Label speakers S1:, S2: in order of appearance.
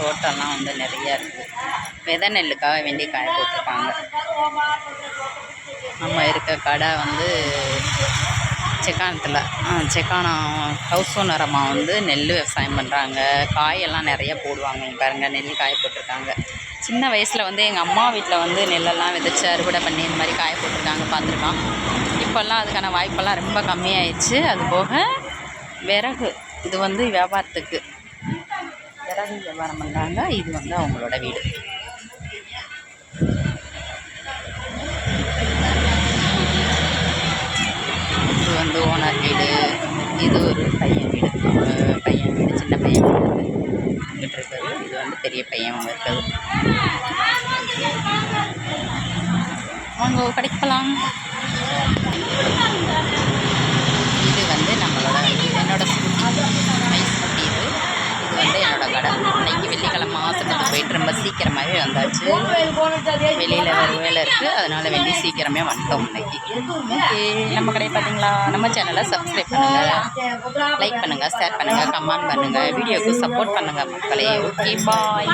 S1: தோட்டம்லாம் வந்து நிறையா இருக்குது. விதை நெல்லுக்காக வேண்டி காய போட்டிருக்காங்க. நம்ம இருக்க கடை வந்து செக்கானத்தில் செக்கானம் ஹவுஸ் ஓனர் அம்மா வந்து நெல் விவசாயம் பண்ணுறாங்க. காயெல்லாம் நிறைய போடுவாங்க. இங்கே பாருங்கள், நெல் காய போட்டிருக்காங்க. சின்ன வயசில் வந்து எங்கள் அம்மா வீட்டில் வந்து நெல்லெல்லாம் விதைச்சி அறுவடை பண்ணி இந்த மாதிரி காய போட்டிருக்காங்க, பார்த்துருக்கான். இப்போல்லாம் அதுக்கான வாய்ப்பெல்லாம் ரொம்ப கம்மியாயிடுச்சு. அது போக விறகு, இது வந்து வியாபாரத்துக்கு விறகு வியாபாரம் பண்ணுறாங்க. இது வந்து அவங்களோட வீடு. இது வந்து ஓனர் வீடு. இது ஒரு பையன் வீடு, சின்ன பையன் வீடு இங்கிட்டு இருக்குது. இது வந்து பெரிய பையன் இருக்குது. அவங்க கடைக்கு போகலாம். இது வந்து நம்மளோட என்னோட மைஸ் குட்டி. இது வந்து என்னோடய கடை. இன்றைக்கி வெள்ளிக்கிழமை மாதத்துக்கு போயிட்டு ரொம்ப சீக்கிரமாகவே வந்தாச்சு. வெளியில் வேறு வேலை இருக்குது, அதனால் வெளியே சீக்கிரமே வந்துட்டோம் இன்றைக்கி. ஓகே, நம்ம கடையை பார்த்தீங்களா? நம்ம சேனலை சப்ஸ்கிரைப் பண்ணுங்கள், லைக் பண்ணுங்கள், ஷேர் பண்ணுங்கள், கமெண்ட் பண்ணுங்கள், வீடியோவுக்கு சப்போர்ட் பண்ணுங்கள் மக்களே. ஓகே, பாய்.